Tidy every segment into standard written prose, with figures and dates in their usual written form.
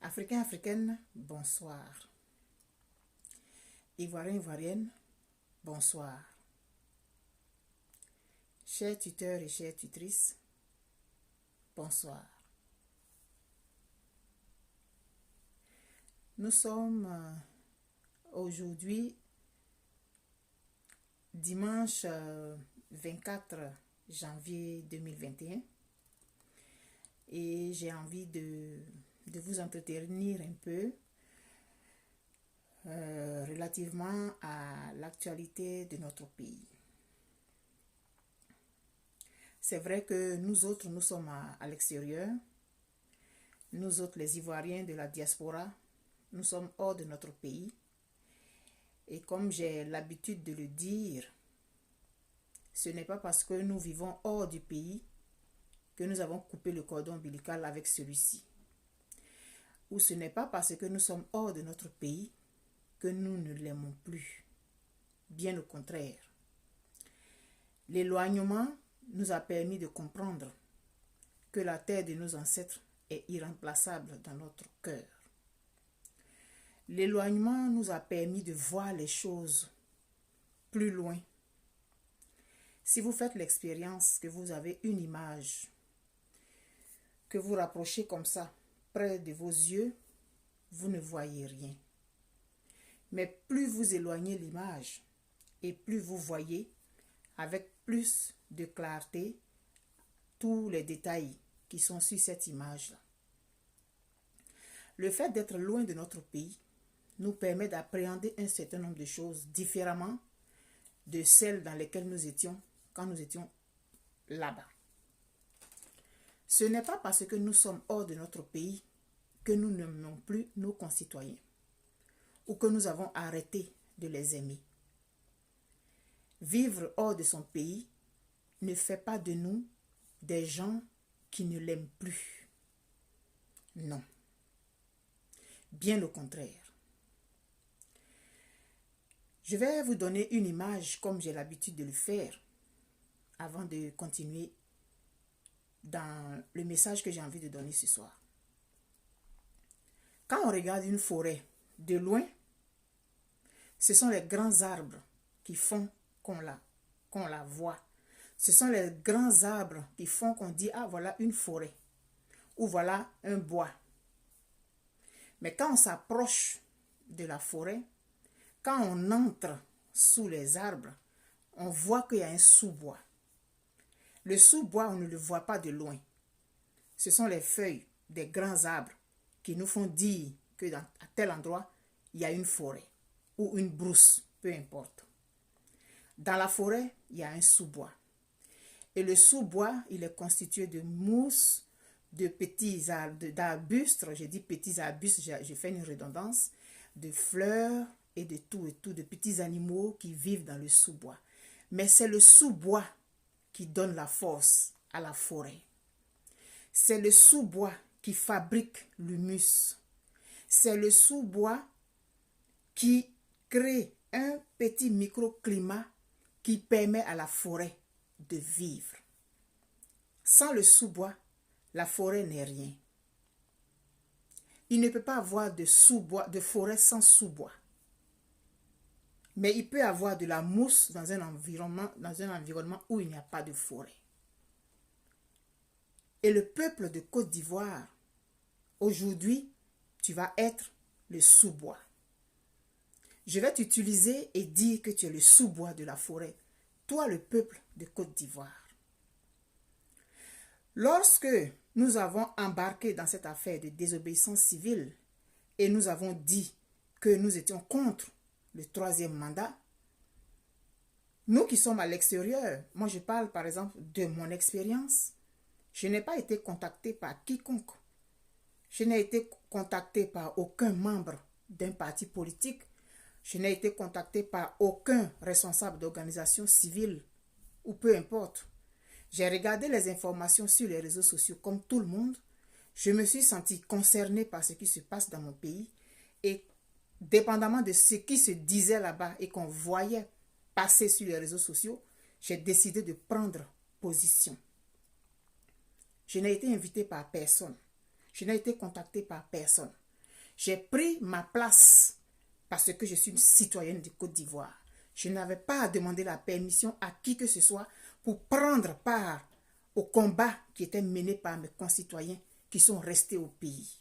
Africains, Africaines, bonsoir. Ivoiriens, Ivoiriennes, bonsoir. Chers tuteurs et chères tutrices, bonsoir. Nous sommes aujourd'hui dimanche 24 janvier 2021 et j'ai envie de vous entretenir un peu relativement à l'actualité de notre pays. C'est vrai que nous autres, nous sommes à l'extérieur. Nous autres, les Ivoiriens de la diaspora, nous sommes hors de notre pays. Et comme j'ai l'habitude de le dire, ce n'est pas parce que nous vivons hors du pays que nous avons coupé le cordon ombilical avec celui-ci. Ou ce n'est pas parce que nous sommes hors de notre pays que nous ne l'aimons plus. Bien au contraire. L'éloignement nous a permis de comprendre que la terre de nos ancêtres est irremplaçable dans notre cœur. L'éloignement nous a permis de voir les choses plus loin. Si vous faites l'expérience que vous avez une image, que vous rapprochez comme ça, près de vos yeux, vous ne voyez rien. Mais plus vous éloignez l'image et plus vous voyez avec plus de clarté tous les détails qui sont sur cette image-là. Le fait d'être loin de notre pays nous permet d'appréhender un certain nombre de choses différemment de celles dans lesquelles nous étions quand nous étions là-bas. Ce n'est pas parce que nous sommes hors de notre pays que nous n'aimons plus nos concitoyens ou que nous avons arrêté de les aimer. Vivre hors de son pays ne fait pas de nous des gens qui ne l'aiment plus. Non. Bien au contraire. Je vais vous donner une image comme j'ai l'habitude de le faire avant de continuer dans le message que j'ai envie de donner ce soir. Quand on regarde une forêt de loin, ce sont les grands arbres qui font qu'on la voit. Ce sont les grands arbres qui font qu'on dit « Ah, voilà une forêt » ou « Voilà un bois ». Mais quand on s'approche de la forêt, quand on entre sous les arbres, on voit qu'il y a un sous-bois. Le sous-bois, on ne le voit pas de loin. Ce sont les feuilles des grands arbres qui nous font dire que à tel endroit, il y a une forêt ou une brousse, peu importe. Dans la forêt, il y a un sous-bois. Et le sous-bois, il est constitué de mousse, de petits arbustes, je dis petits arbustes, je fais une redondance, de fleurs et de tout, de petits animaux qui vivent dans le sous-bois. Mais c'est le sous-bois qui donne la force à la forêt. C'est le sous-bois qui fabrique l'humus. C'est le sous-bois qui crée un petit microclimat qui permet à la forêt de vivre. Sans le sous-bois, la forêt n'est rien. Il ne peut pas avoir de sous-bois, de forêt sans sous-bois. Mais il peut y avoir de la mousse dans un environnement où il n'y a pas de forêt. Et le peuple de Côte d'Ivoire, aujourd'hui, tu vas être le sous-bois. Je vais t'utiliser et dire que tu es le sous-bois de la forêt. Toi, le peuple de Côte d'Ivoire. Lorsque nous avons embarqué dans cette affaire de désobéissance civile et nous avons dit que nous étions contre le 3e mandat, nous qui sommes à l'extérieur, moi je parle par exemple de mon expérience, je n'ai pas été contacté par quiconque. Je n'ai été contacté par aucun membre d'un parti politique. Je n'ai été contacté par aucun responsable d'organisation civile ou peu importe. J'ai regardé les informations sur les réseaux sociaux comme tout le monde. Je me suis senti concerné par ce qui se passe dans mon pays et dépendamment de ce qui se disait là-bas et qu'on voyait passer sur les réseaux sociaux, j'ai décidé de prendre position. Je n'ai été invité par personne. Je n'ai été contacté par personne. J'ai pris ma place parce que je suis une citoyenne de Côte d'Ivoire. Je n'avais pas à demander la permission à qui que ce soit pour prendre part au combat qui était mené par mes concitoyens qui sont restés au pays.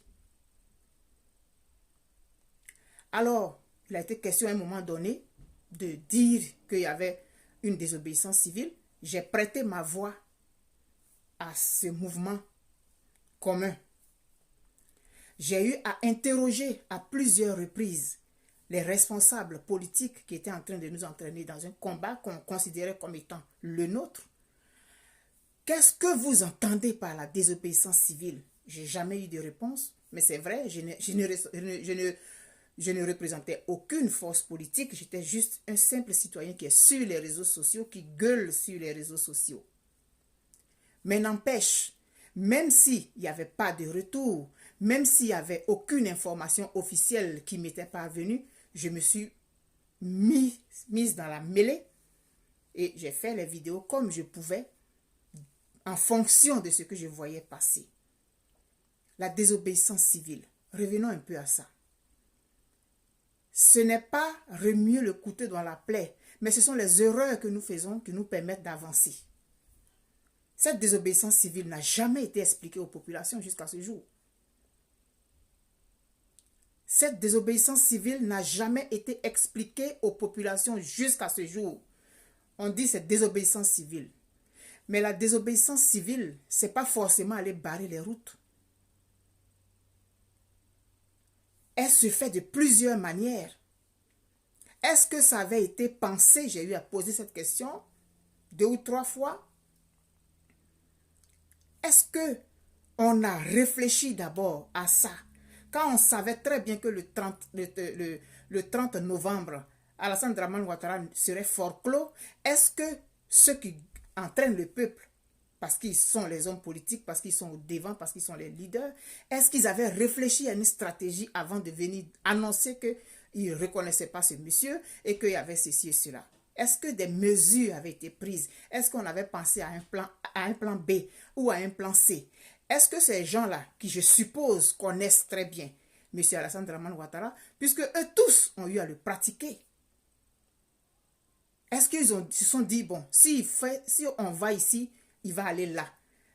Alors, il a été question à un moment donné de dire qu'il y avait une désobéissance civile. J'ai prêté ma voix à ce mouvement commun. J'ai eu à interroger à plusieurs reprises les responsables politiques qui étaient en train de nous entraîner dans un combat qu'on considérait comme étant le nôtre. Qu'est-ce que vous entendez par la désobéissance civile? Je n'ai jamais eu de réponse, mais c'est vrai, je ne représentais aucune force politique, j'étais juste un simple citoyen qui est sur les réseaux sociaux, qui gueule sur les réseaux sociaux. Mais n'empêche, même s'il n'y avait pas de retour, même s'il n'y avait aucune information officielle qui m'était parvenue, je me suis mise dans la mêlée et j'ai fait les vidéos comme je pouvais en fonction de ce que je voyais passer. La désobéissance civile, revenons un peu à ça. Ce n'est pas remuer le couteau dans la plaie, mais ce sont les erreurs que nous faisons qui nous permettent d'avancer. Cette désobéissance civile n'a jamais été expliquée aux populations jusqu'à ce jour. Cette désobéissance civile n'a jamais été expliquée aux populations jusqu'à ce jour. On dit c'est désobéissance civile. Mais la désobéissance civile, ce n'est pas forcément aller barrer les routes. Elle se fait de plusieurs manières. Est-ce que ça avait été pensé? J'ai eu à poser cette question 2 ou 3 fois. Est-ce qu'on a réfléchi d'abord à ça? Quand on savait très bien que le 30 novembre, Alassane Dramane Ouattara serait forclos, est-ce que ceux qui entraînent le peuple, parce qu'ils sont les hommes politiques, parce qu'ils sont au devant, parce qu'ils sont les leaders, est-ce qu'ils avaient réfléchi à une stratégie avant de venir annoncer qu'ils ne reconnaissaient pas ce monsieur et qu'il y avait ceci et cela? Est-ce que des mesures avaient été prises? Est-ce qu'on avait pensé à un plan B ou à un plan C? Est-ce que ces gens-là, qui je suppose connaissent très bien M. Alassane Dramane Ouattara, puisque eux tous ont eu à le pratiquer, est-ce qu'ils se sont dit, bon, si on va ici, il va aller là.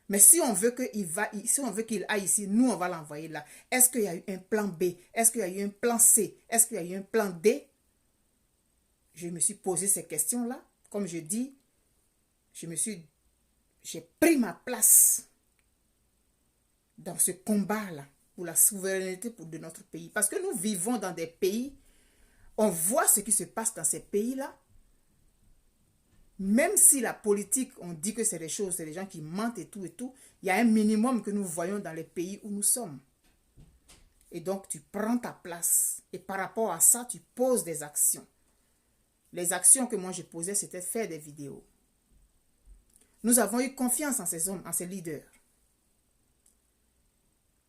Mais si on veut qu'il aille ici, nous, on va l'envoyer là. Est-ce qu'il y a eu un plan B? Est-ce qu'il y a eu un plan C? Est-ce qu'il y a eu un plan D? Je me suis posé ces questions-là. Comme je dis, j'ai pris ma place dans ce combat-là pour la souveraineté de notre pays. Parce que nous vivons dans des pays, on voit ce qui se passe dans ces pays-là. Même si la politique, on dit que c'est des choses, c'est des gens qui mentent et tout, il y a un minimum que nous voyons dans les pays où nous sommes. Et donc, tu prends ta place. Et par rapport à ça, tu poses des actions. Les actions que moi je posais, c'était faire des vidéos. Nous avons eu confiance en ces hommes, en ces leaders.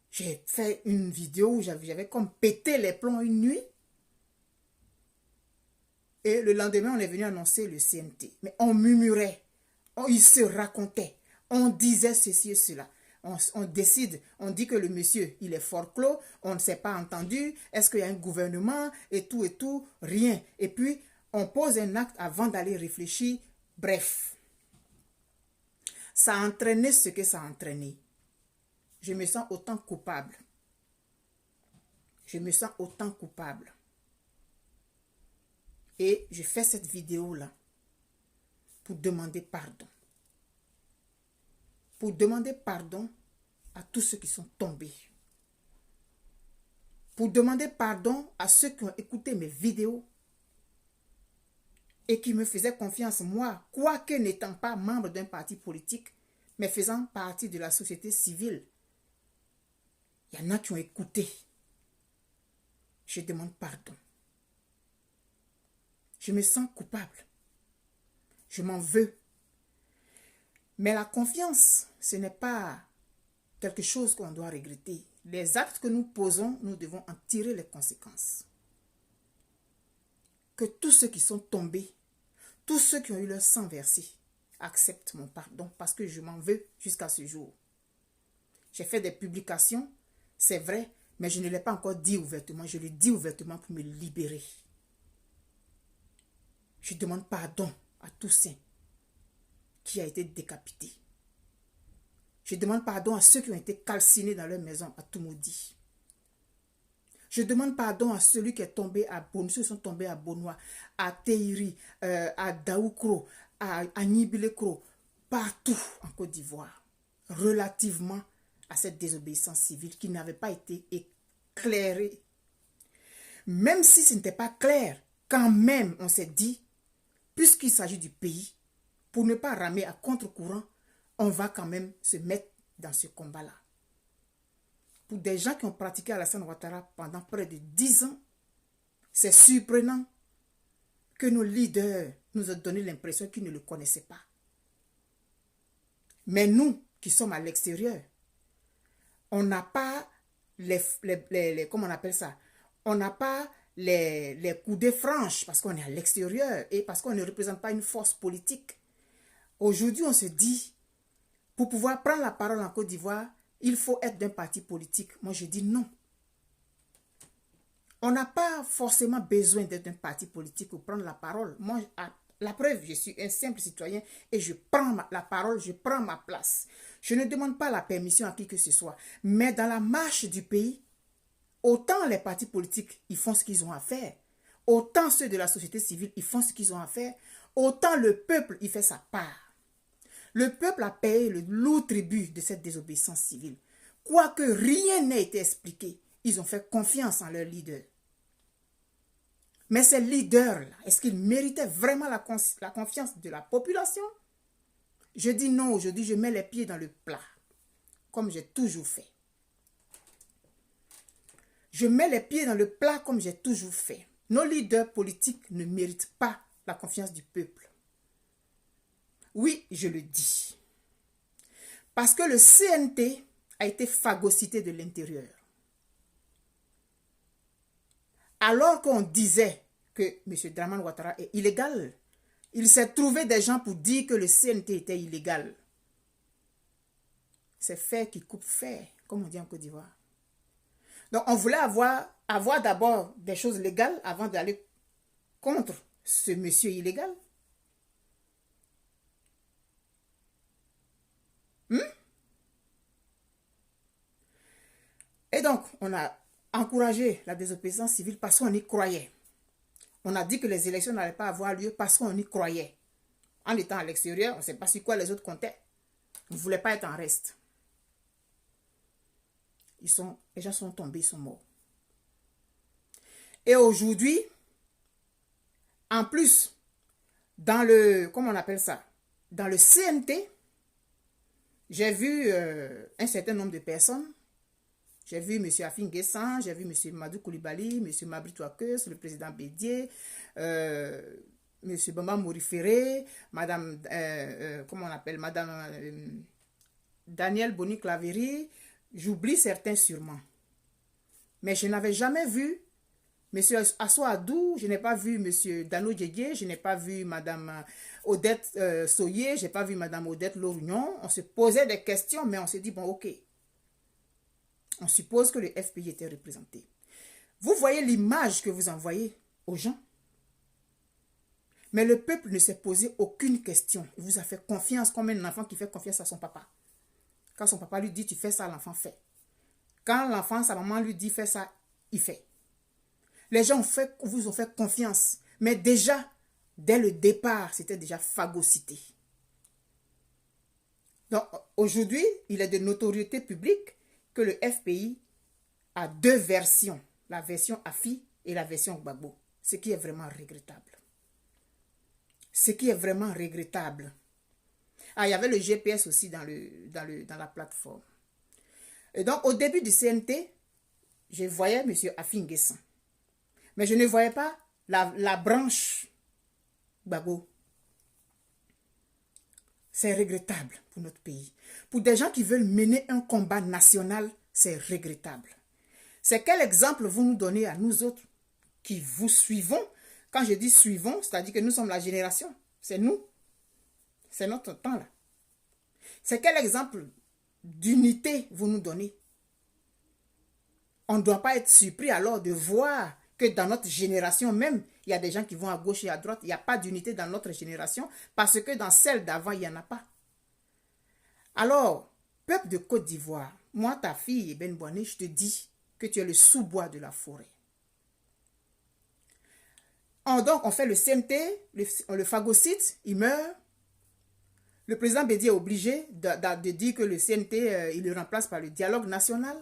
J'ai fait une vidéo où j'avais comme pété les plombs une nuit. Et le lendemain, on est venu annoncer le CNT. Mais on murmurait, il se racontait, on disait ceci et cela. On décide, on dit que le monsieur, il est forclos, on ne s'est pas entendu, est-ce qu'il y a un gouvernement et tout, rien. Et puis, on pose un acte avant d'aller réfléchir. Bref, ça a entraîné ce que ça a entraîné. Je me sens autant coupable. Je me sens autant coupable. Et je fais cette vidéo-là pour demander pardon. Pour demander pardon à tous ceux qui sont tombés. Pour demander pardon à ceux qui ont écouté mes vidéos et qui me faisaient confiance, moi, quoique n'étant pas membre d'un parti politique, mais faisant partie de la société civile. Il y en a qui ont écouté. Je demande pardon. Je me sens coupable. Je m'en veux. Mais la confiance, ce n'est pas quelque chose qu'on doit regretter. Les actes que nous posons, nous devons en tirer les conséquences. Que tous ceux qui sont tombés, tous ceux qui ont eu leur sang versé, acceptent mon pardon parce que je m'en veux jusqu'à ce jour. J'ai fait des publications, c'est vrai, Mais je ne l'ai pas encore dit ouvertement. Je le dis ouvertement pour me libérer. Je demande pardon à Toussaint qui a été décapité. Je demande pardon à ceux qui ont été calcinés dans leur maison à Toumoudi. Je demande pardon à celui qui est tombé à Bonoua, ceux qui sont tombés à Bonoua, à Teiri, à Daoukro, à Nibilekro, partout en Côte d'Ivoire, relativement à cette désobéissance civile qui n'avait pas été éclairée. Même si ce n'était pas clair, quand même on s'est dit, puisqu'il s'agit du pays, pour ne pas ramer à contre-courant, on va quand même se mettre dans ce combat-là. Pour des gens qui ont pratiqué Alassane Ouattara pendant près de 10 ans, c'est surprenant que nos leaders nous aient donné l'impression qu'ils ne le connaissaient pas. Mais nous, qui sommes à l'extérieur, on n'a pas comment on appelle ça? On n'a pas les coudées franches parce qu'on est à l'extérieur et parce qu'on ne représente pas une force politique. Aujourd'hui, on se dit, pour pouvoir prendre la parole en Côte d'Ivoire, il faut être d'un parti politique. Moi, je dis non. On n'a pas forcément besoin d'être d'un parti politique pour prendre la parole. Moi, la preuve, je suis un simple citoyen et je prends la parole, je prends ma place. Je ne demande pas la permission à qui que ce soit. Mais dans la marche du pays, autant les partis politiques, ils font ce qu'ils ont à faire. Autant ceux de la société civile, ils font ce qu'ils ont à faire. Autant le peuple, il fait sa part. Le peuple a payé le lourd tribut de cette désobéissance civile. Quoique rien n'ait été expliqué, ils ont fait confiance en leurs leaders. Mais ces leaders-là, est-ce qu'ils méritaient vraiment la confiance de la population? Je dis non, aujourd'hui, je mets les pieds dans le plat, comme j'ai toujours fait. Je mets les pieds dans le plat comme j'ai toujours fait. Nos leaders politiques ne méritent pas la confiance du peuple. Oui, je le dis. Parce que le CNT a été phagocyté de l'intérieur. Alors qu'on disait que M. Dramane Ouattara est illégal, il s'est trouvé des gens pour dire que le CNT était illégal. C'est fer qui coupe fer, comme on dit en Côte d'Ivoire. Donc, on voulait avoir d'abord des choses légales avant d'aller contre ce monsieur illégal. Et donc, on a encouragé la désobéissance civile parce qu'on y croyait. On a dit que les élections n'allaient pas avoir lieu parce qu'on y croyait. En étant à l'extérieur, on ne sait pas sur quoi les autres comptaient. On ne voulait pas être en reste. Les gens sont tombés, ils sont morts. Et aujourd'hui, en plus, dans le, comment on appelle ça? Dans le CNT, j'ai vu un certain nombre de personnes. J'ai vu M. Afin Guessan, j'ai vu M. Madou Koulibaly, M. Mabri Touakeus, le président Bédier, M. Bamba Moriféré, Madame, comment on appelle, Madame Daniel Boni-Claveri. J'oublie certains sûrement. Mais je n'avais jamais vu M. Assoa Adou, je n'ai pas vu M. Dano Djedje, je n'ai pas vu Madame Odette Soye, je n'ai pas vu Madame Odette Lorignon. On se posait des questions, mais on s'est dit, bon, ok. On suppose que le FPI était représenté. Vous voyez l'image que vous envoyez aux gens. Mais le peuple ne s'est posé aucune question. Il vous a fait confiance comme un enfant qui fait confiance à son papa. Quand son papa lui dit, tu fais ça, l'enfant fait. Quand l'enfant, sa maman lui dit, fais ça, il fait. Les gens vous ont fait confiance. Mais déjà, dès le départ, c'était déjà phagocyté. Donc, aujourd'hui, il est de notoriété publique que le FPI a deux versions, la version AFI et la version Gbagbo, ce qui est vraiment regrettable. Ce qui est vraiment regrettable. Ah, il y avait le GPS aussi dans la plateforme. Et donc, au début du CNT, je voyais M. Afin Guessan. Mais je ne voyais pas la branche Gbagbo. C'est regrettable pour notre pays. Pour des gens qui veulent mener un combat national, c'est regrettable. C'est quel exemple vous nous donnez à nous autres qui vous suivons? Quand je dis suivons, c'est-à-dire que nous sommes la génération. C'est nous. C'est notre temps là. C'est quel exemple d'unité vous nous donnez? On ne doit pas être surpris alors de voir que dans notre génération même, il y a des gens qui vont à gauche et à droite. Il n'y a pas d'unité dans notre génération parce que dans celle d'avant, il n'y en a pas. Alors, peuple de Côte d'Ivoire, moi, ta fille, Ben Boané, je te dis que tu es le sous-bois de la forêt. Donc, on fait le CNT, le phagocyte, il meurt. Le président Bédi est obligé de dire que le CNT, il le remplace par le dialogue national.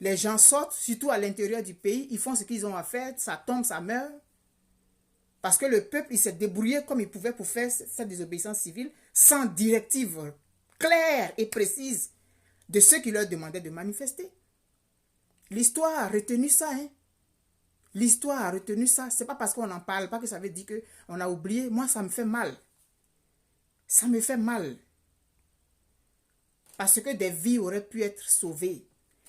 Les gens sortent, surtout à l'intérieur du pays, ils font ce qu'ils ont à faire, ça tombe, ça meurt. Parce que le peuple, il s'est débrouillé comme il pouvait pour faire cette désobéissance civile sans directive claire et précise de ceux qui leur demandaient de manifester. L'histoire a retenu ça, hein. L'histoire a retenu ça. C'est pas parce qu'on n'en parle pas que ça veut dire qu'on a oublié. Moi, ça me fait mal. Ça me fait mal. Parce que des vies auraient pu être sauvées.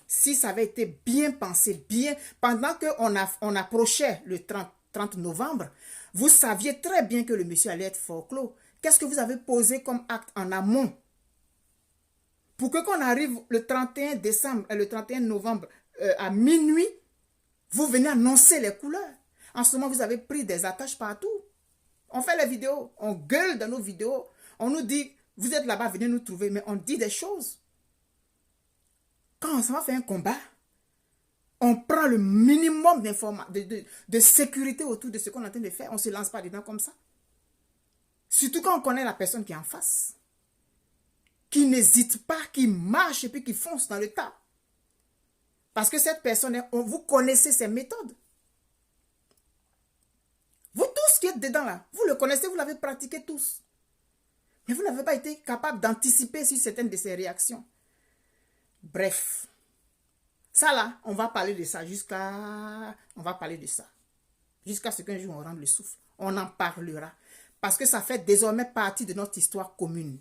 Si ça avait été bien pensé, bien, pendant qu'on approchait le 30 novembre, vous saviez très bien que le monsieur allait être forclos. Qu'est-ce que vous avez posé comme acte en amont? Pour que qu'on arrive le 31 décembre et le 31 novembre à minuit, vous venez annoncer les couleurs. En ce moment, vous avez pris des attaches partout. On fait les vidéos, on gueule dans nos vidéos, on nous dit, vous êtes là-bas, venez nous trouver, mais on dit des choses. Quand on s'en va faire un combat, on prend le minimum de sécurité autour de ce qu'on est en train de faire. On ne se lance pas dedans comme ça. Surtout quand on connaît la personne qui est en face. Qui n'hésite pas, qui marche et puis qui fonce dans le tas. Parce que cette personne, vous connaissez ses méthodes. Vous tous qui êtes dedans là, vous le connaissez, vous l'avez pratiqué tous. Mais vous n'avez pas été capable d'anticiper sur certaines de ses réactions. Bref. Ça là, on va parler de ça on va parler de ça. Jusqu'à ce qu'un jour on rende le souffle. On en parlera. Parce que ça fait désormais partie de notre histoire commune.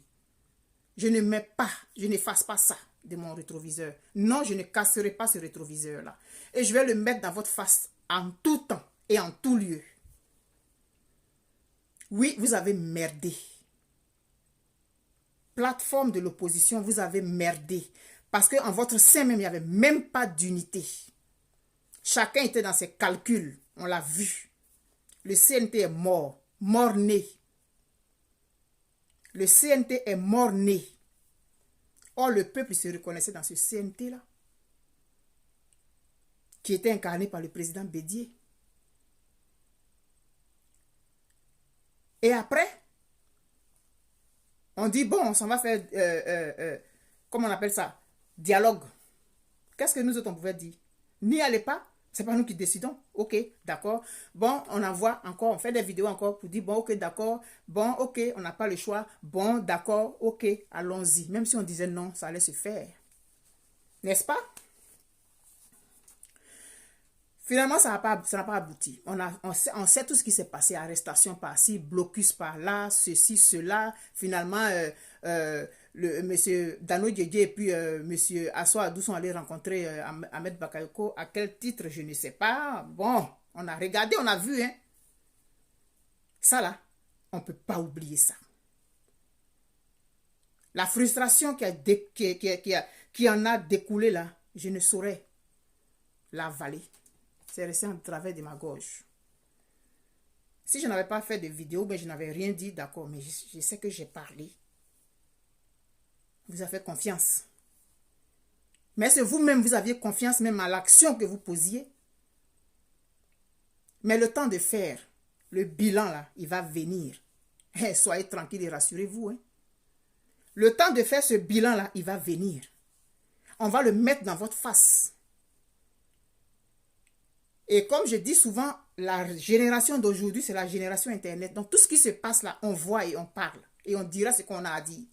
Je ne mets pas, je n'efface pas ça de mon rétroviseur. Non, je ne casserai pas ce rétroviseur-là. Et je vais le mettre dans votre face en tout temps et en tout lieu. Oui, vous avez merdé. Plateforme de l'opposition, vous avez merdé. Parce qu'en votre sein même, il n'y avait même pas d'unité. Chacun était dans ses calculs. On l'a vu. Le CNT est mort. Mort-né. Le CNT est mort-né. Or, le peuple se reconnaissait dans ce CNT-là. Qui était incarné par le président Bédié. Et après, on dit, bon, on s'en va faire, comment on appelle ça? Dialogue. Qu'est-ce que nous autres, on pouvait dire? N'y allez pas, c'est pas nous qui décidons. Ok, d'accord. Bon, on envoie encore, on fait des vidéos encore pour dire, bon, ok, d'accord. Bon, ok, on n'a pas le choix. Bon, d'accord, ok, allons-y. Même si on disait non, ça allait se faire. N'est-ce pas? Finalement, ça n'a pas abouti. On sait tout ce qui s'est passé. Arrestation par-ci, blocus par-là, ceci, cela. Finalement, monsieur Dano Djedje et puis monsieur Assoa Adou sont allés rencontrer Ahmed Bakayoko. À quel titre, je ne sais pas. Bon, on a regardé, on a vu. Hein. Ça là, on ne peut pas oublier ça. La frustration qui en a découlé là, je ne saurais l'avaler. C'est resté en travers de ma gorge. Si je n'avais pas fait de vidéo, ben je n'avais rien dit, d'accord, mais je sais que j'ai parlé. Vous avez fait confiance. Mais c'est vous-même, vous aviez confiance même à l'action que vous posiez. Mais le temps de faire, le bilan là, il va venir. Hey, soyez tranquille et rassurez-vous. Hein. Le temps de faire ce bilan là, il va venir. On va le mettre dans votre face. Et comme je dis souvent, la génération d'aujourd'hui, c'est la génération Internet. Donc, tout ce qui se passe là, on voit et on parle. Et on dira ce qu'on a à dire.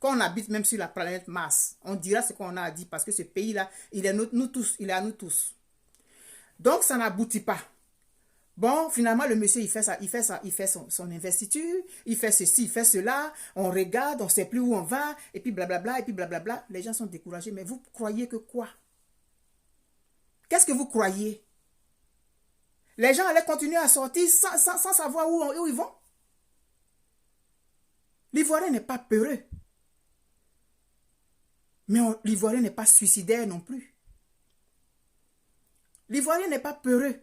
Quand on habite même sur la planète Mars, on dira ce qu'on a à dire. Parce que ce pays-là, il est nous tous. Il est à nous tous. Donc, ça n'aboutit pas. Bon, finalement, le monsieur, il fait son investiture. Il fait ceci, il fait cela. On regarde, on ne sait plus où on va. Et puis, blablabla, et puis blablabla. Les gens sont découragés. Mais vous croyez que quoi? Qu'est-ce que vous croyez? Les gens allaient continuer à sortir sans savoir où ils vont. L'Ivoirien n'est pas peureux. Mais l'Ivoirien n'est pas suicidaire non plus. L'Ivoirien n'est pas peureux,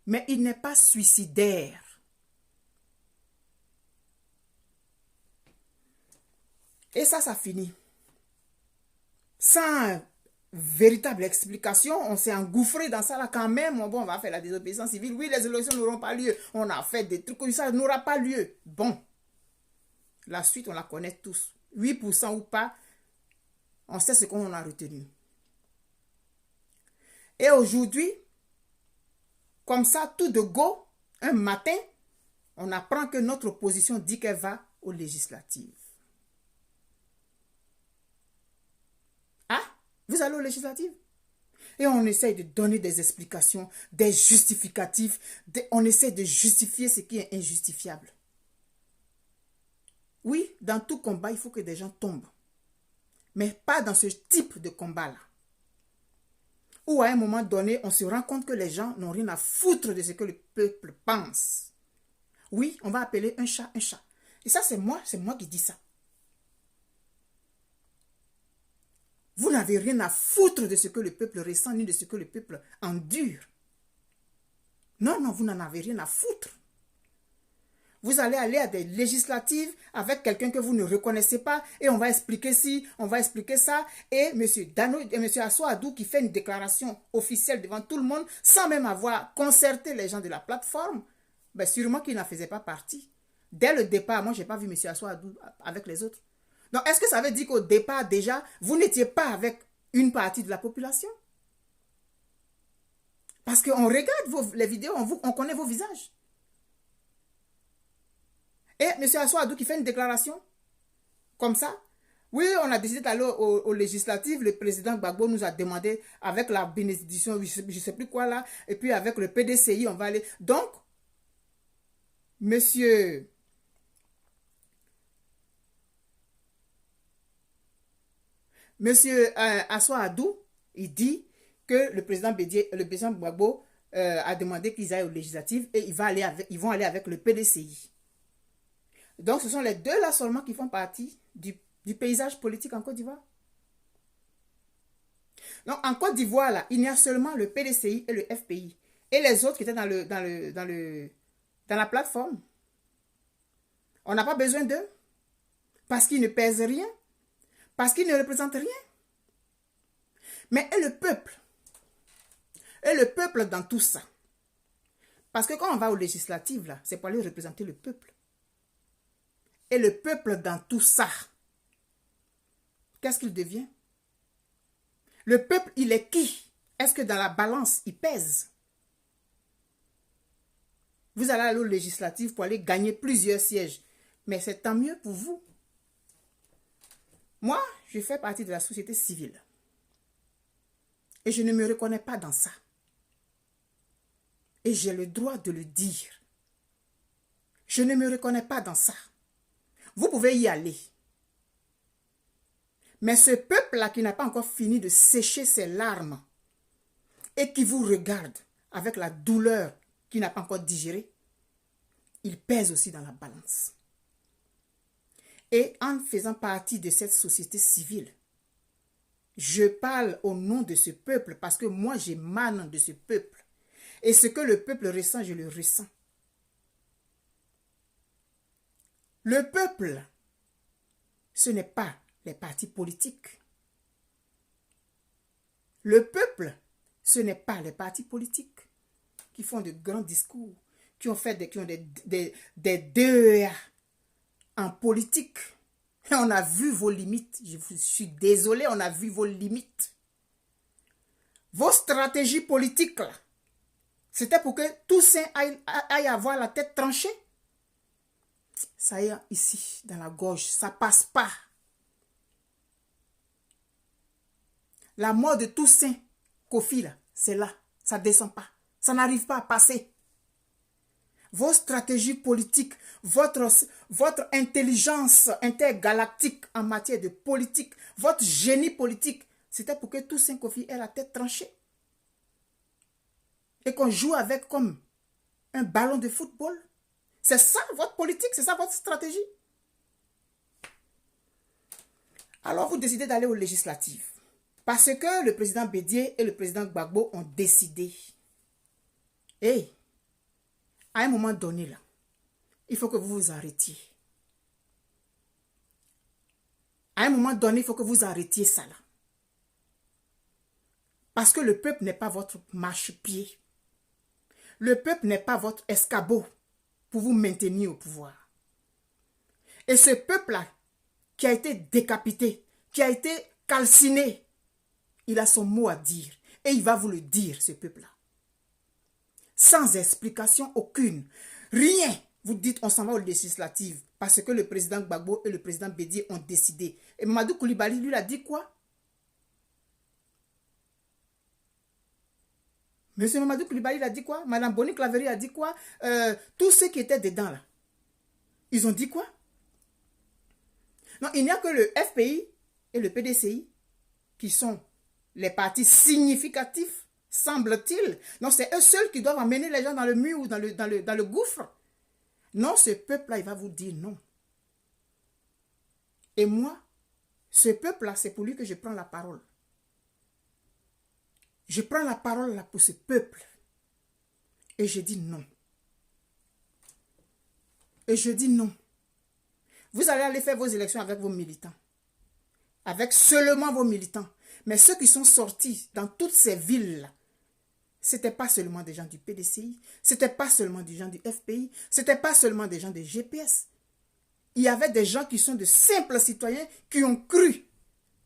mais il n'est pas suicidaire. Et ça finit. Sans véritable explication, on s'est engouffré dans ça là quand même. Bon, on va faire la désobéissance civile. Oui, les élections n'auront pas lieu. On a fait des trucs comme ça, n'aura pas lieu. Bon, la suite, on la connaît tous. 8% ou pas, on sait ce qu'on a retenu. Et aujourd'hui, comme ça, tout de go, un matin, on apprend que notre opposition dit qu'elle va aux législatives. Ah, vous allez aux législatives? Et on essaye de donner des explications, des justificatifs. On essaie de justifier ce qui est injustifiable. Oui, dans tout combat, il faut que des gens tombent. Mais pas dans ce type de combat-là. Où à un moment donné, on se rend compte que les gens n'ont rien à foutre de ce que le peuple pense. Oui, on va appeler un chat un chat. Et ça, c'est moi qui dis ça. Vous n'avez rien à foutre de ce que le peuple ressent, ni de ce que le peuple endure. Non, non, vous n'en avez rien à foutre. Vous allez aller à des législatives avec quelqu'un que vous ne reconnaissez pas et on va expliquer ci, on va expliquer ça. Et M. Dano et M. Assoadou qui fait une déclaration officielle devant tout le monde sans même avoir concerté les gens de la plateforme, ben sûrement qu'il n'en faisait pas partie. Dès le départ, moi, je n'ai pas vu M. Assoadou avec les autres. Donc, est-ce que ça veut dire qu'au départ, déjà, vous n'étiez pas avec une partie de la population? Parce qu'on regarde les vidéos, on connaît vos visages. Et M. Assoadou qui fait une déclaration comme ça. Oui, on a décidé d'aller aux législatives. Le président Gbagbo nous a demandé avec la bénédiction, je ne sais plus quoi là, et puis avec le PDCI, on va aller. Donc, Monsieur Assoadou, il dit que le président Gbagbo a demandé qu'ils aillent aux législatives et ils vont aller avec le PDCI. Donc, ce sont les deux là seulement qui font partie du paysage politique en Côte d'Ivoire. Donc, en Côte d'Ivoire, là, il y a seulement le PDCI et le FPI. Et les autres qui étaient dans la plateforme. On n'a pas besoin d'eux. Parce qu'ils ne pèsent rien. Parce qu'ils ne représentent rien. Mais et le peuple? Et le peuple dans tout ça? Parce que quand on va aux législatives, là, c'est pour aller représenter le peuple. Et le peuple dans tout ça, qu'est-ce qu'il devient? Le peuple, il est qui? Est-ce que dans la balance, il pèse? Vous allez aller aux législatives pour aller gagner plusieurs sièges. Mais c'est tant mieux pour vous. Moi, je fais partie de la société civile. Et je ne me reconnais pas dans ça. Et j'ai le droit de le dire. Je ne me reconnais pas dans ça. Vous pouvez y aller. Mais ce peuple-là qui n'a pas encore fini de sécher ses larmes et qui vous regarde avec la douleur qu'il n'a pas encore digérée, il pèse aussi dans la balance. Et en faisant partie de cette société civile, je parle au nom de ce peuple parce que moi, j'émane de ce peuple. Et ce que le peuple ressent, je le ressens. Le peuple, ce n'est pas les partis politiques. Le peuple, ce n'est pas les partis politiques qui font de grands discours, qui ont des DEA en politique. Et on a vu vos limites. Je suis désolé, on a vu vos limites. Vos stratégies politiques, c'était pour que Toussaint aille avoir la tête tranchée. Ça y est, ici, dans la gorge, ça passe pas. La mort de Toussaint Kofi, c'est là, ça ne descend pas. Ça n'arrive pas à passer. Vos stratégies politiques, votre intelligence intergalactique en matière de politique, votre génie politique, c'était pour que Toussaint Kofi ait la tête tranchée. Et qu'on joue avec comme un ballon de football. C'est ça votre politique, c'est ça votre stratégie. Alors vous décidez d'aller aux législatives. Parce que le président Bédié et le président Gbagbo ont décidé. Et à un moment donné, là, il faut que vous vous arrêtiez. À un moment donné, il faut que vous arrêtiez ça là. Parce que le peuple n'est pas votre marchepied. Le peuple n'est pas votre escabeau pour vous maintenir au pouvoir. Et ce peuple-là, qui a été décapité, qui a été calciné, il a son mot à dire. Et il va vous le dire, ce peuple-là. Sans explication aucune. Rien. Vous dites, on s'en va aux législatives parce que le président Gbagbo et le président Bédié ont décidé. Et Mamadou Coulibaly, lui, a dit quoi? Monsieur Mamadou Coulibaly a dit quoi? Madame Boni Claverie a dit quoi? Tous ceux qui étaient dedans, là, ils ont dit quoi? Non, il n'y a que le FPI et le PDCI qui sont les partis significatifs, semble-t-il. Non, c'est eux seuls qui doivent emmener les gens dans le mur ou dans le gouffre. Non, ce peuple-là, il va vous dire non. Et moi, ce peuple-là, c'est pour lui que je prends la parole. Je prends la parole là pour ce peuple. Et je dis non. Et je dis non. Vous allez aller faire vos élections avec vos militants. Avec seulement vos militants. Mais ceux qui sont sortis dans toutes ces villes-là, ce n'était pas seulement des gens du PDCI, ce n'était pas seulement des gens du FPI, ce n'était pas seulement des gens de GPS. Il y avait des gens qui sont de simples citoyens qui ont cru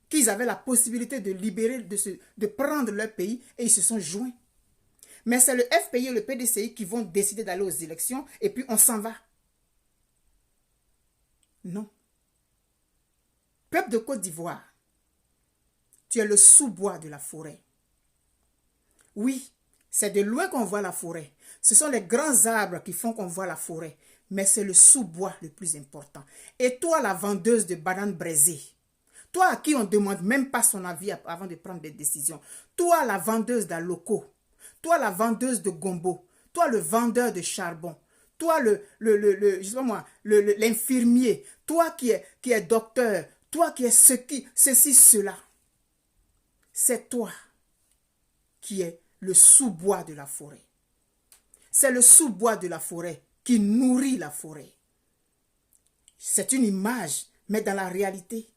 qu'ils avaient la possibilité de libérer, de prendre leur pays et ils se sont joints. Mais c'est le FPI et le PDCI qui vont décider d'aller aux élections et puis on s'en va. Non. Peuple de Côte d'Ivoire, tu es le sous-bois de la forêt. Oui, c'est de loin qu'on voit la forêt. Ce sont les grands arbres qui font qu'on voit la forêt. Mais c'est le sous-bois le plus important. Et toi, la vendeuse de bananes braisées, toi à qui on ne demande même pas son avis avant de prendre des décisions, toi la vendeuse d'aloko, toi la vendeuse de gombo, toi le vendeur de charbon, toi l'infirmier, toi qui est docteur, toi qui es ceci, cela. C'est toi qui es le sous-bois de la forêt. C'est le sous-bois de la forêt qui nourrit la forêt. C'est une image, mais dans la réalité.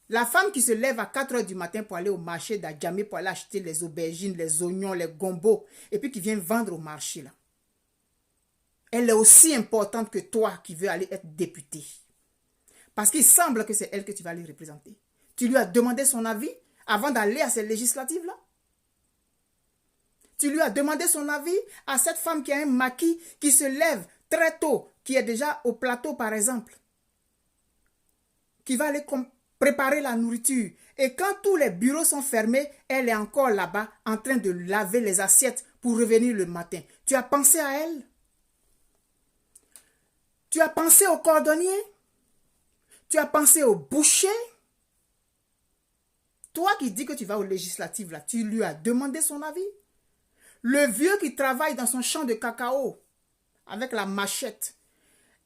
La femme qui se lève à 4 heures du matin pour aller au marché d'Adjamé pour aller acheter les aubergines, les oignons, les gombos, et puis qui vient vendre au marché là. Elle est aussi importante que toi qui veux aller être député. Parce qu'il semble que c'est elle que tu vas aller représenter. Tu lui as demandé son avis avant d'aller à ces législatives-là. Tu lui as demandé son avis à cette femme qui a un maquis, qui se lève très tôt, qui est déjà au plateau par exemple, qui va aller préparer la nourriture. Et quand tous les bureaux sont fermés, elle est encore là-bas en train de laver les assiettes pour revenir le matin. Tu as pensé à elle? Tu as pensé au cordonnier? Tu as pensé au boucher? Toi qui dis que tu vas aux législatives, là, tu lui as demandé son avis? Le vieux qui travaille dans son champ de cacao avec la machette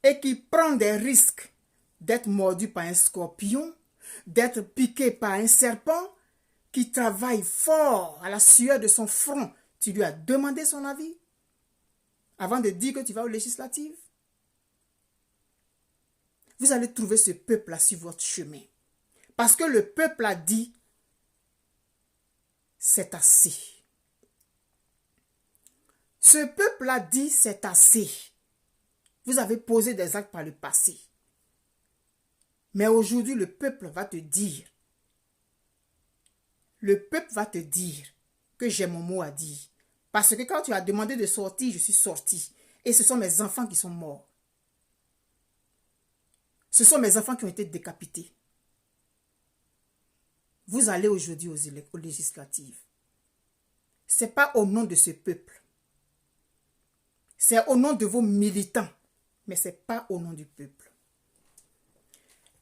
et qui prend des risques d'être mordu par un scorpion, d'être piqué par un serpent, qui travaille fort à la sueur de son front, tu lui as demandé son avis avant de dire que tu vas aux législatives? Vous allez trouver ce peuple-là sur votre chemin. Parce que le peuple a dit, c'est assez. Ce peuple a dit, c'est assez. Vous avez posé des actes par le passé. Mais aujourd'hui, le peuple va te dire, que j'ai mon mot à dire. Parce que quand tu as demandé de sortir, je suis sorti. Et ce sont mes enfants qui sont morts. Ce sont mes enfants qui ont été décapités. Vous allez aujourd'hui aux législatives. Ce n'est pas au nom de ce peuple. C'est au nom de vos militants. Mais ce n'est pas au nom du peuple.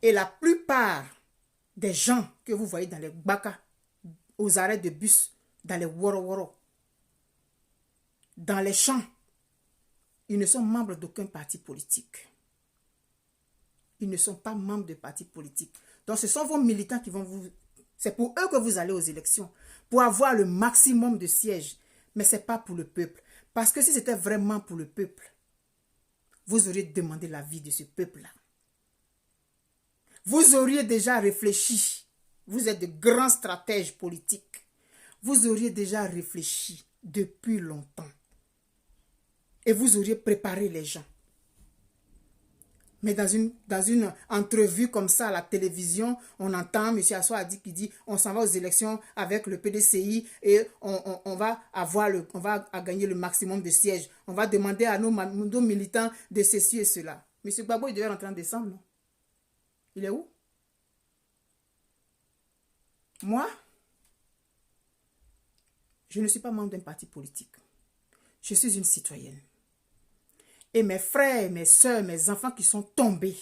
Et la plupart des gens que vous voyez dans les bakas, aux arrêts de bus, dans les woro-woro, dans les champs, ils ne sont membres d'aucun parti politique. Ils ne sont pas membres de parti politique. Donc ce sont vos militants qui vont vous... C'est pour eux que vous allez aux élections, pour avoir le maximum de sièges. Mais ce n'est pas pour le peuple. Parce que si c'était vraiment pour le peuple, vous auriez demandé l'avis de ce peuple-là. Vous auriez déjà réfléchi. Vous êtes de grands stratèges politiques. Vous auriez déjà réfléchi depuis longtemps. Et vous auriez préparé les gens. Mais dans une entrevue comme ça à la télévision, on entend M. Assoadi qui dit on s'en va aux élections avec le PDCI et on va gagner le maximum de sièges. On va demander à nos militants de ceci et cela. M. Gbagbo, il devait rentrer en décembre, non? Il est où? Moi, je ne suis pas membre d'un parti politique. Je suis une citoyenne. Et mes frères, mes soeurs, mes enfants qui sont tombés,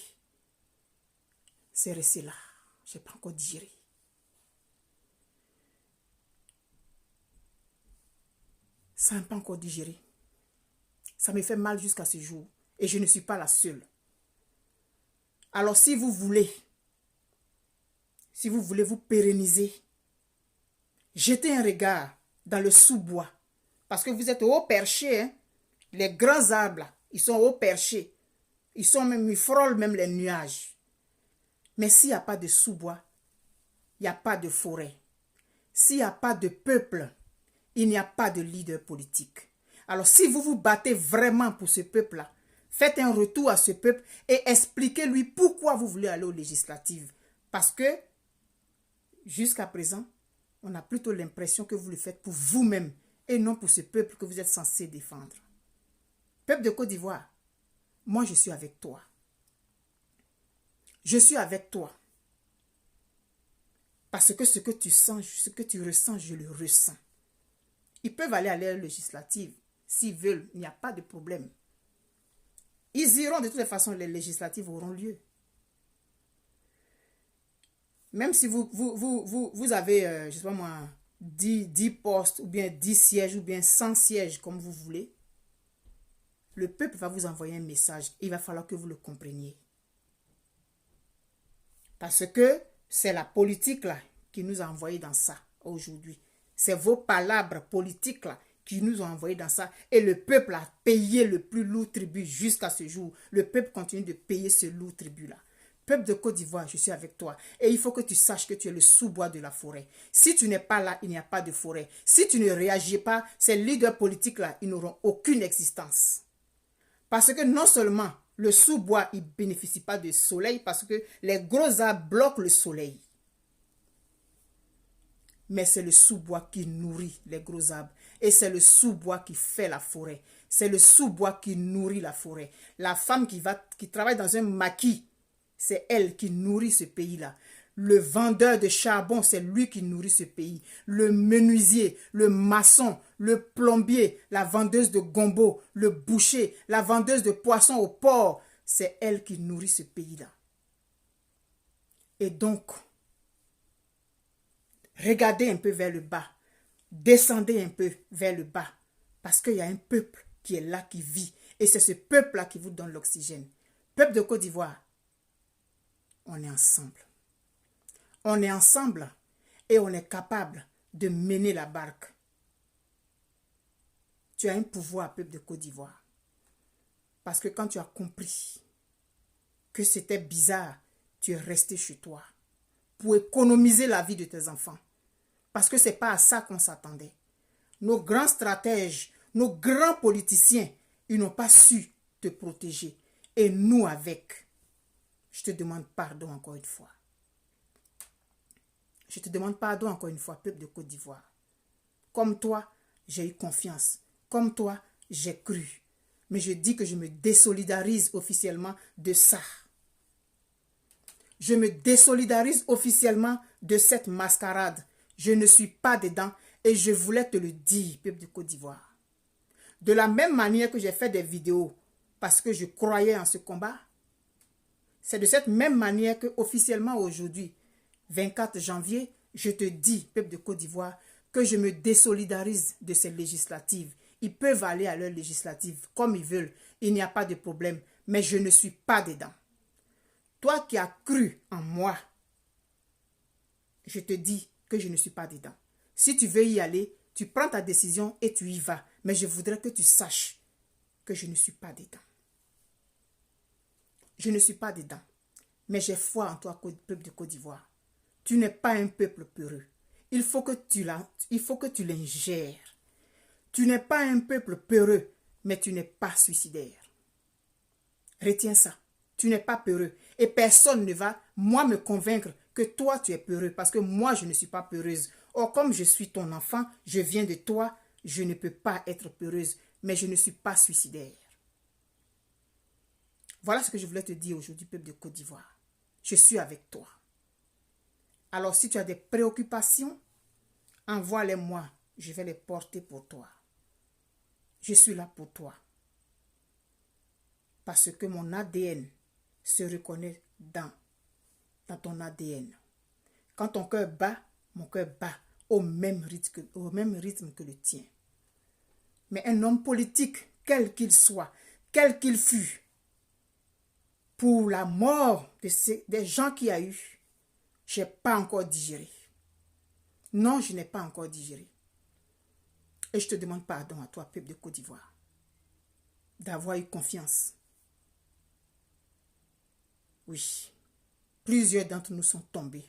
c'est resté là. Je n'ai pas encore digéré. Ça n'a pas encore digéré. Ça me fait mal jusqu'à ce jour. Et je ne suis pas la seule. Alors si vous voulez vous pérenniser, jetez un regard dans le sous-bois. Parce que vous êtes haut perché, hein? Les grands arbres, là, ils sont haut perchés. Ils frôlent même les nuages. Mais s'il n'y a pas de sous-bois, il n'y a pas de forêt. S'il n'y a pas de peuple, il n'y a pas de leader politique. Alors si vous vous battez vraiment pour ce peuple-là, faites un retour à ce peuple et expliquez-lui pourquoi vous voulez aller aux législatives. Parce que, jusqu'à présent, on a plutôt l'impression que vous le faites pour vous-même et non pour ce peuple que vous êtes censé défendre. Peuple de Côte d'Ivoire, moi je suis avec toi. Je suis avec toi. Parce que ce que tu sens, ce que tu ressens, je le ressens. Ils peuvent aller à l'air législative. S'ils veulent, il n'y a pas de problème. Ils iront, de toutes les façons, les législatives auront lieu. Même si vous avez, je ne sais pas moi, 10 postes, ou bien 10 sièges, ou bien 100 sièges, comme vous voulez, le peuple va vous envoyer un message. Il va falloir que vous le compreniez. Parce que c'est la politique là qui nous a envoyés dans ça aujourd'hui. C'est vos palabres politiques là qui nous ont envoyés dans ça. Et le peuple a payé le plus lourd tribut jusqu'à ce jour. Le peuple continue de payer ce lourd tribut là. Peuple de Côte d'Ivoire, je suis avec toi. Et il faut que tu saches que tu es le sous-bois de la forêt. Si tu n'es pas là, il n'y a pas de forêt. Si tu ne réagis pas, ces leaders politiques là, ils n'auront aucune existence. Parce que non seulement le sous-bois, il ne bénéficie pas de soleil parce que les gros arbres bloquent le soleil. Mais c'est le sous-bois qui nourrit les gros arbres. Et c'est le sous-bois qui fait la forêt. C'est le sous-bois qui nourrit la forêt. La femme qui travaille dans un maquis, c'est elle qui nourrit ce pays-là. Le vendeur de charbon, c'est lui qui nourrit ce pays. Le menuisier, le maçon, le plombier, la vendeuse de gombo, le boucher, la vendeuse de poissons au port, c'est elle qui nourrit ce pays-là. Et donc, regardez un peu vers le bas. Descendez un peu vers le bas. Parce qu'il y a un peuple qui est là, qui vit. Et c'est ce peuple-là qui vous donne l'oxygène. Peuple de Côte d'Ivoire, on est ensemble. On est ensemble et on est capable de mener la barque. Tu as un pouvoir, peuple de Côte d'Ivoire. Parce que quand tu as compris que c'était bizarre, tu es resté chez toi pour économiser la vie de tes enfants. Parce que ce n'est pas à ça qu'on s'attendait. Nos grands stratèges, nos grands politiciens, ils n'ont pas su te protéger. Et nous avec, je te demande pardon encore une fois. Je te demande pardon encore une fois, peuple de Côte d'Ivoire. Comme toi, j'ai eu confiance. Comme toi, j'ai cru. Mais je dis que je me désolidarise officiellement de ça. Je me désolidarise officiellement de cette mascarade. Je ne suis pas dedans et je voulais te le dire, peuple de Côte d'Ivoire. De la même manière que j'ai fait des vidéos parce que je croyais en ce combat, c'est de cette même manière que officiellement aujourd'hui, 24 janvier, je te dis, peuple de Côte d'Ivoire, que je me désolidarise de ces législatives. Ils peuvent aller à leurs législatives comme ils veulent. Il n'y a pas de problème. Mais je ne suis pas dedans. Toi qui as cru en moi, je te dis que je ne suis pas dedans. Si tu veux y aller, tu prends ta décision et tu y vas. Mais je voudrais que tu saches que je ne suis pas dedans. Je ne suis pas dedans. Mais j'ai foi en toi, peuple de Côte d'Ivoire. Tu n'es pas un peuple peureux. Il faut que tu l'ingères. Tu n'es pas un peuple peureux, mais tu n'es pas suicidaire. Retiens ça. Tu n'es pas peureux. Et personne ne va, moi, me convaincre que toi, tu es peureux. Parce que moi, je ne suis pas peureuse. Or, comme je suis ton enfant, je viens de toi, je ne peux pas être peureuse. Mais je ne suis pas suicidaire. Voilà ce que je voulais te dire aujourd'hui, peuple de Côte d'Ivoire. Je suis avec toi. Alors, si tu as des préoccupations, envoie-les-moi. Je vais les porter pour toi. Je suis là pour toi. Parce que mon ADN se reconnaît dans ton ADN. Quand ton cœur bat, mon cœur bat au même rythme que le tien. Mais un homme politique, quel qu'il soit, quel qu'il fût, pour la mort des gens qu'il y a eu, je n'ai pas encore digéré. Non, je n'ai pas encore digéré. Et je te demande pardon à toi, peuple de Côte d'Ivoire, d'avoir eu confiance. Oui, plusieurs d'entre nous sont tombés.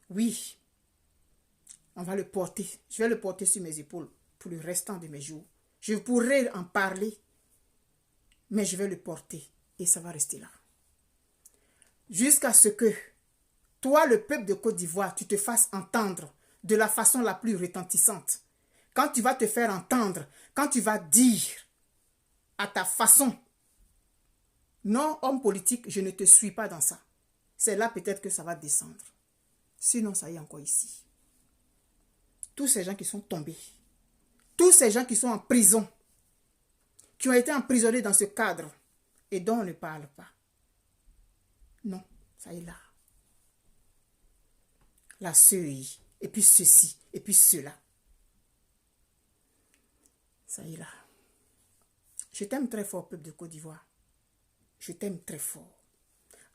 Oui, on va le porter. Je vais le porter sur mes épaules pour le restant de mes jours. Je pourrais en parler, mais je vais le porter et ça va rester là. Jusqu'à ce que toi, le peuple de Côte d'Ivoire, tu te fasses entendre de la façon la plus retentissante. Quand tu vas te faire entendre, quand tu vas dire à ta façon, non, homme politique, je ne te suis pas dans ça. C'est là peut-être que ça va descendre. Sinon, ça y est encore ici. Tous ces gens qui sont tombés, tous ces gens qui sont en prison, qui ont été emprisonnés dans ce cadre et dont on ne parle pas. Non, ça y est là. La CEI, et puis ceci, et puis cela. Ça y est là. Je t'aime très fort, peuple de Côte d'Ivoire. Je t'aime très fort.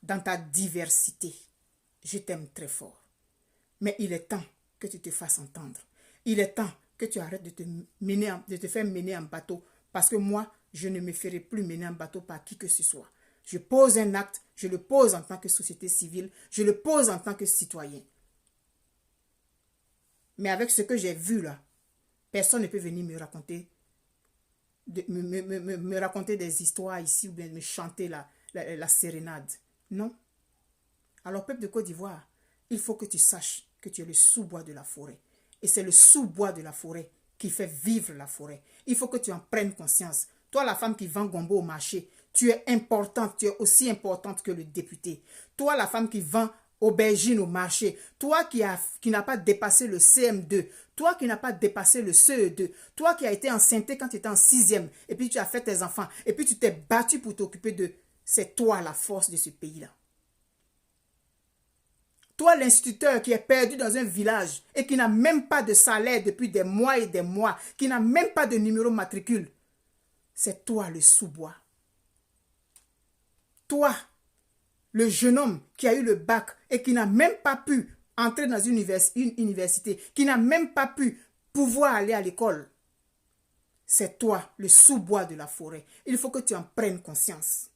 Dans ta diversité, je t'aime très fort. Mais il est temps que tu te fasses entendre. Il est temps que tu arrêtes de te faire mener en bateau. Parce que moi, je ne me ferai plus mener en bateau par qui que ce soit. Je pose un acte, je le pose en tant que société civile, je le pose en tant que citoyen. Mais avec ce que j'ai vu là, personne ne peut venir me raconter me raconter des histoires ici ou bien me chanter la sérénade. Non. Alors, peuple de Côte d'Ivoire, il faut que tu saches que tu es le sous-bois de la forêt. Et c'est le sous-bois de la forêt qui fait vivre la forêt. Il faut que tu en prennes conscience. Toi, la femme qui vend gombo au marché, tu es importante, tu es aussi importante que le député. Toi, la femme qui vend aubergine au marché, toi qui n'as pas dépassé le CM2, toi qui n'as pas dépassé le CE2, toi qui as été enceinte quand tu étais en 6e, et puis tu as fait tes enfants, et puis tu t'es battu pour t'occuper d'eux, c'est toi la force de ce pays-là. Toi, l'instituteur qui est perdu dans un village et qui n'a même pas de salaire depuis des mois et des mois, qui n'a même pas de numéro matricule, c'est toi le sous-bois. Toi, le jeune homme qui a eu le bac et qui n'a même pas pu entrer dans une université, qui n'a même pas pu pouvoir aller à l'école, c'est toi le sous-bois de la forêt. Il faut que tu en prennes conscience.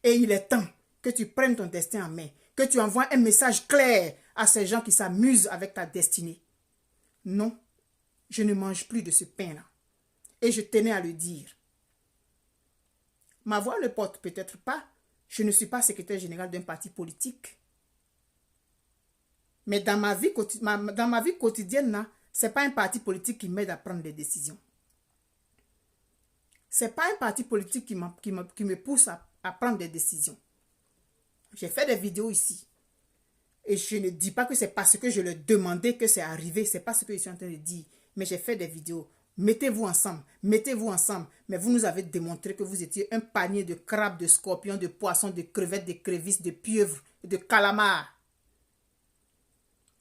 Et il est temps que tu prennes ton destin en main, que tu envoies un message clair à ces gens qui s'amusent avec ta destinée. Non, je ne mange plus de ce pain-là. Et je tenais à le dire. Ma voix ne porte peut-être pas. Je ne suis pas secrétaire général d'un parti politique. Mais dans ma vie quotidienne, ce n'est pas un parti politique qui m'aide à prendre des décisions. Ce n'est pas un parti politique qui me pousse à prendre des décisions. J'ai fait des vidéos ici. Et je ne dis pas que c'est parce que je le demandais que c'est arrivé. Ce n'est pas ce que je suis en train de dire. Mais j'ai fait des vidéos. Mettez-vous ensemble. Mettez-vous ensemble. Mais vous nous avez démontré que vous étiez un panier de crabes, de scorpions, de poissons, de crevettes, de crevisses, de pieuvres, de calamars.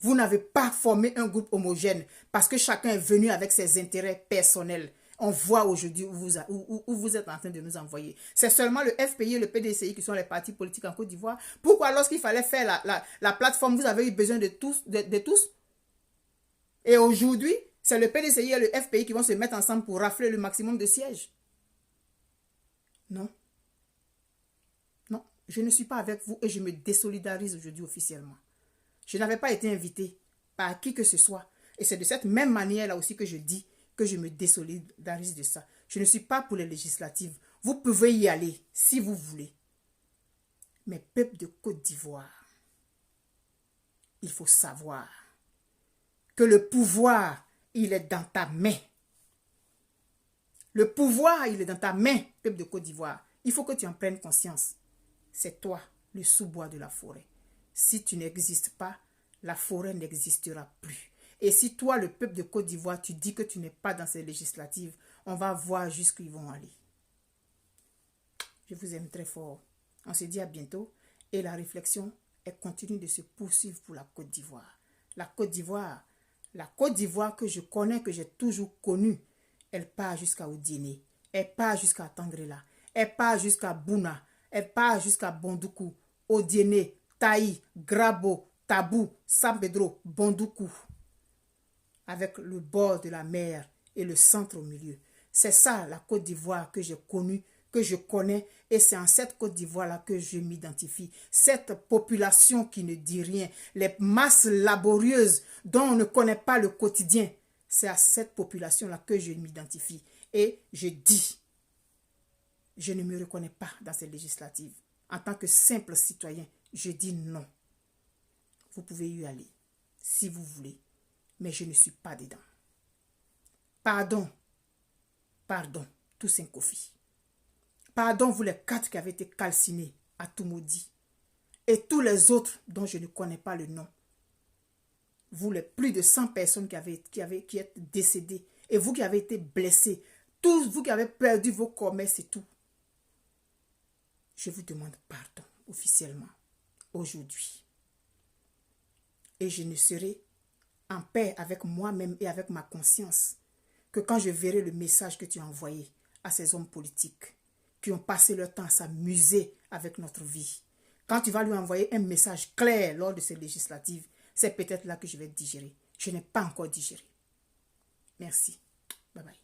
Vous n'avez pas formé un groupe homogène parce que chacun est venu avec ses intérêts personnels. On voit aujourd'hui où vous êtes en train de nous envoyer. C'est seulement le FPI et le PDCI qui sont les partis politiques en Côte d'Ivoire. Pourquoi lorsqu'il fallait faire la plateforme, vous avez eu besoin de tous? Et aujourd'hui, C'est le PDCI et le FPI qui vont se mettre ensemble pour rafler le maximum de sièges. Non. Non, je ne suis pas avec vous et je me désolidarise aujourd'hui officiellement. Je n'avais pas été invité par qui que ce soit. Et c'est de cette même manière-là aussi que je dis que je me désolidarise de ça. Je ne suis pas pour les législatives. Vous pouvez y aller si vous voulez. Mais peuple de Côte d'Ivoire, il faut savoir que le pouvoir, il est dans ta main. Le pouvoir, il est dans ta main, peuple de Côte d'Ivoire. Il faut que tu en prennes conscience. C'est toi, le sous-bois de la forêt. Si tu n'existes pas, la forêt n'existera plus. Et si toi, le peuple de Côte d'Ivoire, tu dis que tu n'es pas dans ces législatives, on va voir jusqu'où ils vont aller. Je vous aime très fort. On se dit à bientôt. Et la réflexion, elle continue de se poursuivre pour la Côte d'Ivoire. La Côte d'Ivoire que je connais, que j'ai toujours connue, elle part jusqu'à Odiéné. Elle part jusqu'à Tandrela. Elle part jusqu'à Bouna. Elle part jusqu'à Bondoukou, Odiéné, Taï, Grabo, Tabou, San Pedro, Bondoukou. Avec le bord de la mer et le centre au milieu. C'est ça la Côte d'Ivoire que j'ai connue, que je connais, et c'est en cette Côte d'Ivoire-là que je m'identifie. Cette population qui ne dit rien, les masses laborieuses dont on ne connaît pas le quotidien, c'est à cette population-là que je m'identifie. Et je dis, je ne me reconnais pas dans ces législatives. En tant que simple citoyen, je dis non. Vous pouvez y aller, si vous voulez, mais je ne suis pas dedans. Pardon, Toussaint Kofi. Pardon, vous les 4 qui avez été calcinés à tout maudit. Et tous les autres dont je ne connais pas le nom. Vous, les plus de 100 personnes qui êtes décédées. Et vous qui avez été blessés. Tous vous qui avez perdu vos commerces et tout. Je vous demande pardon officiellement aujourd'hui. Et je ne serai en paix avec moi-même et avec ma conscience que quand je verrai le message que tu as envoyé à ces hommes politiques qui ont passé leur temps à s'amuser avec notre vie. Quand tu vas lui envoyer un message clair lors de ces législatives, c'est peut-être là que je vais digérer. Je n'ai pas encore digéré. Merci. Bye bye.